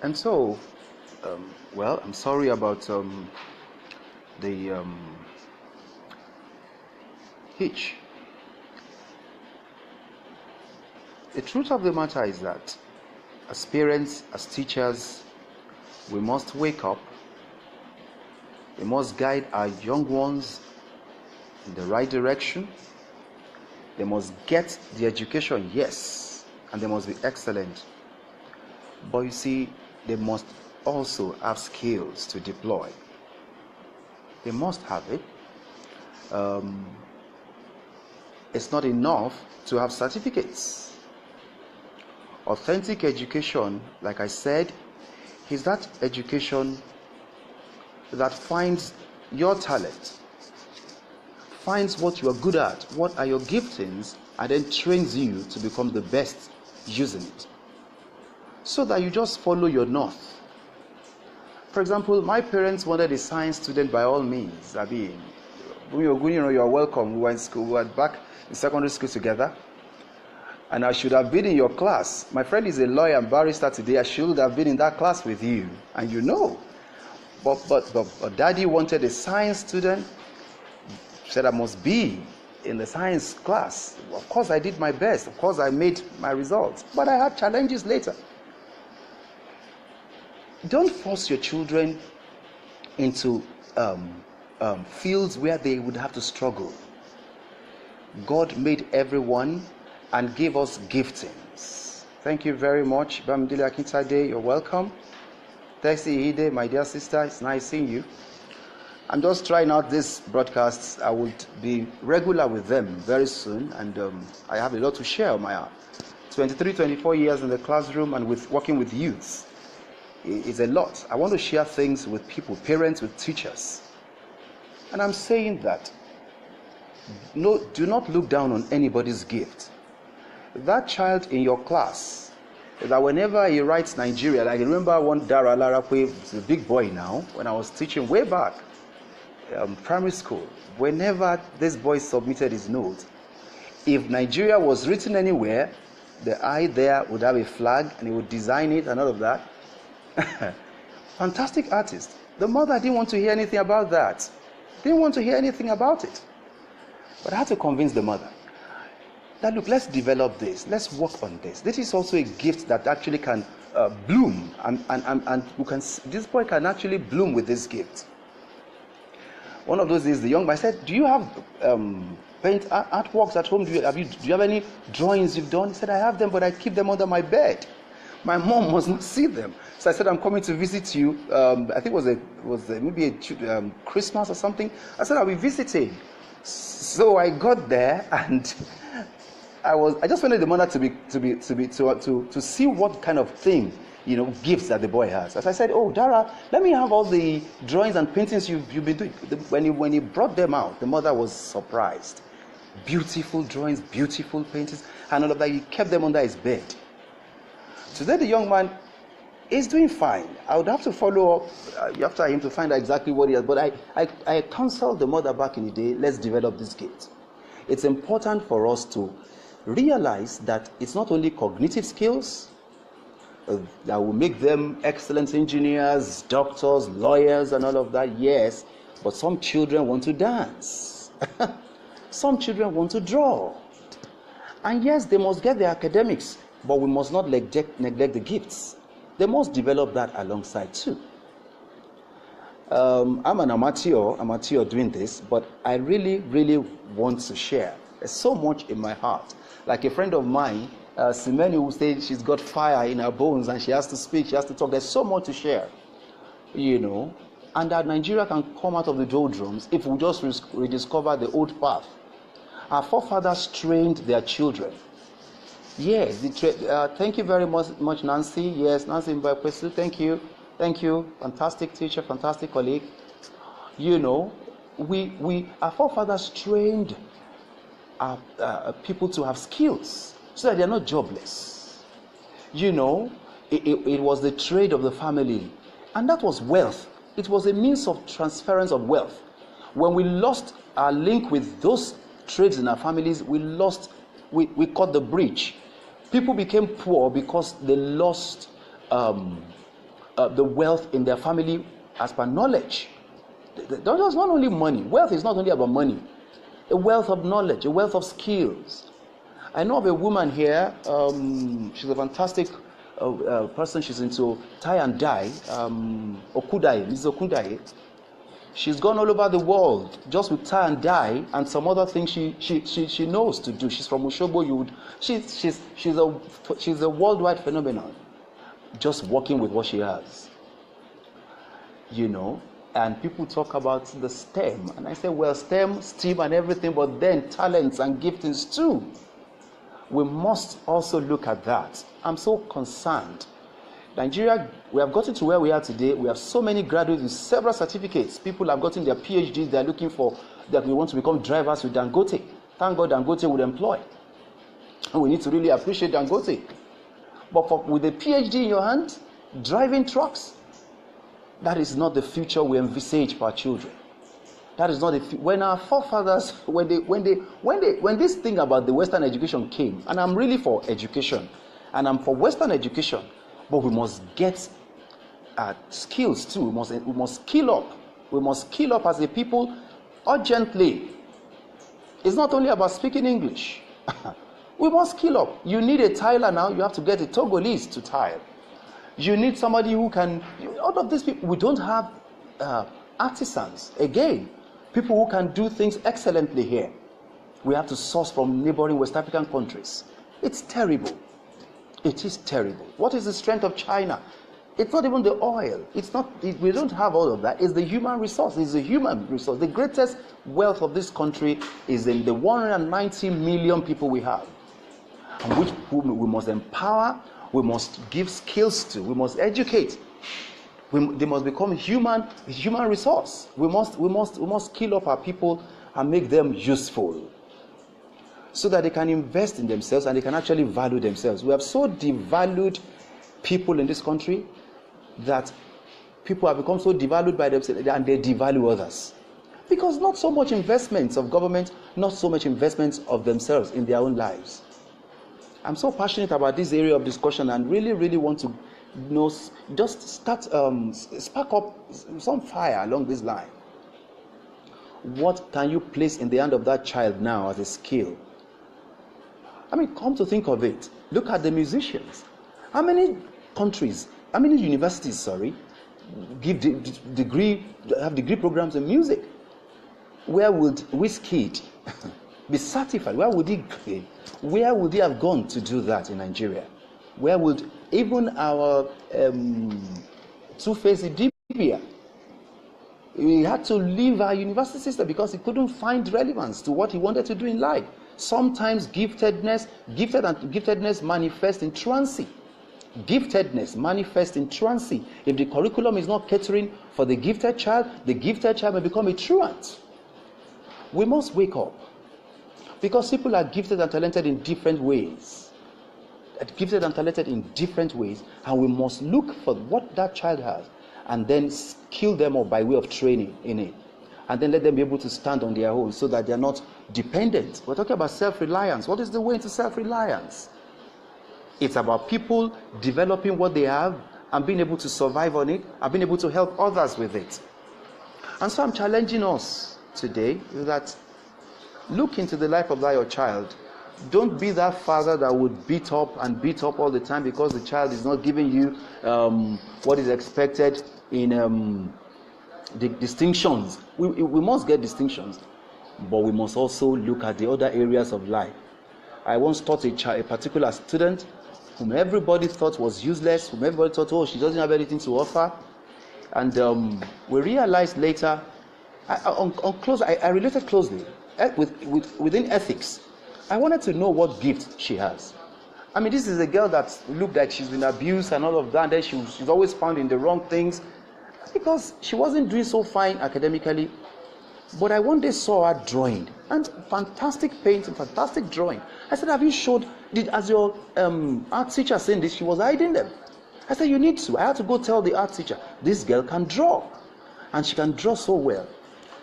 And so, well, I'm sorry about the hitch. The truth of the matter is that as parents, as teachers, we must wake up. We must guide our young ones in the right direction. They must get the education, yes, and they must be excellent. But you see, they must also have skills to deploy. They must have it. It's not enough to have certificates. Authentic education, like I said, is that education that finds your talent, finds what you are good at, what are your giftings, and then trains you to become the best using it. So that you just follow your north. For example, my parents wanted a science student by all means. I mean, when you're welcome. We were in school, we were back in secondary school together. And I should have been in your class. My friend is a lawyer and barrister today. I should have been in that class with you. And you know. But daddy wanted a science student. Said I must be in the science class. Of course I did my best. Of course I made my results. But I had challenges later. Don't force your children into fields where they would have to struggle. God made everyone and gave us giftings. Thank you very much. Bamidele Akintade, you're welcome. Texi Ide, my dear sister, it's nice seeing you. I'm just trying out these broadcasts. I would be regular with them very soon, and I have a lot to share on my 23, 24 years in the classroom and with working with youths. It's a lot. I want to share things with people, parents, with teachers. And I'm saying that no, do not look down on anybody's gift. That child in your class, that whenever he writes Nigeria, like I remember one Dara Larakwe, he's a big boy now, when I was teaching way back, primary school, whenever this boy submitted his note, if Nigeria was written anywhere, the I there would have a flag and he would design it and all of that. Fantastic artist. The mother didn't want to hear anything about that. Didn't want to hear anything about it. But I had to convince the mother that, look, let's develop this. Let's work on this. This is also a gift that actually can bloom. And we can, this boy can actually bloom with this gift. One of those days, the young man said, do you have paint artworks at home? Do you have any drawings you've done? He said, I have them, but I keep them under my bed. My mom must not see them. So I said, I'm coming to visit you. I think it was maybe a Christmas or something. I said, I'll be visiting. So I got there, and I just wanted the mother to see what kind of thing, gifts that the boy has. As I said, oh, Dara, let me have all the drawings and paintings you've been doing. When he brought them out, the mother was surprised. Beautiful drawings, beautiful paintings, and all of that. He kept them under his bed. Today, the young man is doing fine. I would have to follow up after him to find out exactly what he has. But I counseled the mother back in the day, let's develop this gift. It's important for us to realize that it's not only cognitive skills that will make them excellent engineers, doctors, lawyers, and all of that, yes, but some children want to dance. Some children want to draw. And yes, they must get their academics, but we must not neglect the gifts. They must develop that alongside too. I'm an amateur doing this, but I really, really want to share. There's so much in my heart. Like a friend of mine, Simeni, who said she's got fire in her bones and she has to speak, she has to talk. There's so much to share, and that Nigeria can come out of the doldrums if we just rediscover the old path. Our forefathers trained their children. Yes, thank you very much, Nancy. Yes, Nancy Mbakwesu, thank you. Thank you. Fantastic teacher, fantastic colleague. Our forefathers trained our people to have skills so that they're not jobless. It was the trade of the family. And that was wealth. It was a means of transference of wealth. When we lost our link with those trades in our families, we cut the breach. People became poor because they lost the wealth in their family as per knowledge. That's not only money. Wealth is not only about money. A wealth of knowledge, a wealth of skills. I know of a woman here. She's a fantastic person. She's into tie and dye. Mrs. Okudai. She's gone all over the world just with tie and dye and some other things she knows to do. She's from Oshobo. She's a worldwide phenomenon. Just working with what she has. And people talk about the STEM. And I say, well, STEM, STEAM and everything, but then talents and giftings too. We must also look at that. I'm so concerned. Nigeria, we have gotten to where we are today. We have so many graduates with several certificates. People have gotten their PhDs. They're looking for that we want to become drivers with Dangote. Thank God Dangote would employ. And we need to really appreciate Dangote. But with a PhD in your hand, driving trucks, that is not the future we envisage for our children. That is not when our forefathers, when this thing about the Western education came, and I'm really for education, and I'm for Western education, but we must get skills too. We must skill up. We must skill up as a people urgently. It's not only about speaking English. We must skill up. You need a tiler now. You have to get a Togolese to tile. You need somebody who can. Out of these people, we don't have artisans. Again, people who can do things excellently here. We have to source from neighboring West African countries. It's terrible. It is terrible. What is the strength of China? It's not even the oil. We don't have all of that. It's the human resource. It's the human resource. The greatest wealth of this country is in the 190 million people we have, and which we must empower. We must give skills to. We must educate. They must become human resource. We must skill up our people and make them useful, so that they can invest in themselves and they can actually value themselves. We have so devalued people in this country that people have become so devalued by themselves and they devalue others. Because not so much investments of government, not so much investments of themselves in their own lives. I'm so passionate about this area of discussion and really, really want to just start, spark up some fire along this line. What can you place in the hand of that child now as a skill? I mean, come to think of it, look at the musicians. How many universities, give degree programs in music? Where would Wizkid be certified? Where would he have gone to do that in Nigeria? Where would even our two-faced Idibia? He had to leave our university system because he couldn't find relevance to what he wanted to do in life. Sometimes giftedness manifests in truancy. Giftedness manifests in truancy. If the curriculum is not catering for the gifted child may become a truant. We must wake up, because people are gifted and talented in different ways. And we must look for what that child has and then skill them up by way of training in it. And then let them be able to stand on their own so that they're not dependent. We're talking about self-reliance. What is the way into self-reliance? It's about people developing what they have and being able to survive on it and being able to help others with it. And so I'm challenging us today that look into the life of your child. Don't be that father that would beat up all the time because the child is not giving you what is expected in the distinctions. We must get distinctions, but we must also look at the other areas of life. I once taught a particular student whom everybody thought was useless, whom everybody thought, oh, she doesn't have anything to offer. And we realized later, I related closely within ethics. I wanted to know what gift she has. I mean, this is a girl that looked like she's been abused and all of that, and then she's always found in the wrong things because she wasn't doing so fine academically. But I one day saw her drawing, and fantastic painting, fantastic drawing. I said, have you showed, as your art teacher saying this, she was hiding them. I said, you need to. I had to go tell the art teacher, this girl can draw, and she can draw so well.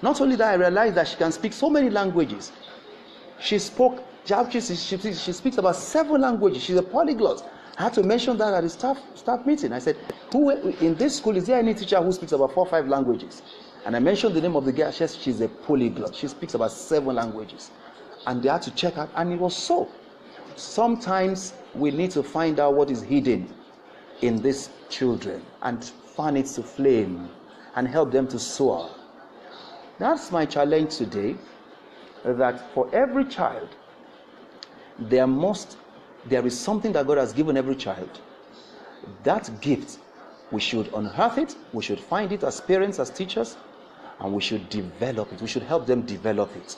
Not only that, I realized that she can speak so many languages. She speaks about 7 languages. She's a polyglot. I had to mention that at the staff meeting. I said, who in this school, is there any teacher who speaks about 4 or 5 languages? And I mentioned the name of the girl. She's a polyglot. She speaks about 7 languages. And they had to check out, and it was so. Sometimes we need to find out what is hidden in these children and fan it to flame and help them to soar. That's my challenge today, that for every child, there is something that God has given every child. That gift, we should unearth it, we should find it as parents, as teachers, and we should develop it. We should help them develop it.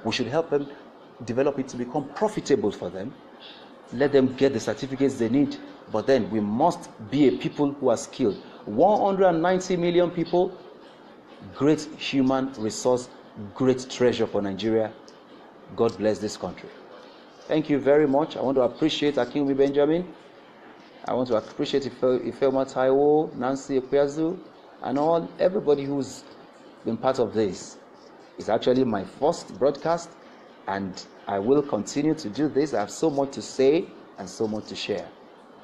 We should help them develop it to become profitable for them. Let them get the certificates they need, but then we must be a people who are skilled. 190 million people, great human resource, great treasure for Nigeria. God bless this country. Thank you very much. I want to appreciate Akin Benjamin. I want to appreciate Ifelma Taiwo, Nancy Ekweazu, and everybody who's been part of this. It's actually my first broadcast, and I will continue to do this. I have so much to say and so much to share.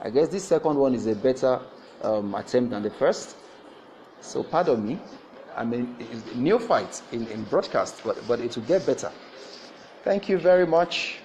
I guess this second one is a better attempt than the first. So pardon me. I mean, it's a neophyte in broadcast, but it will get better. Thank you very much.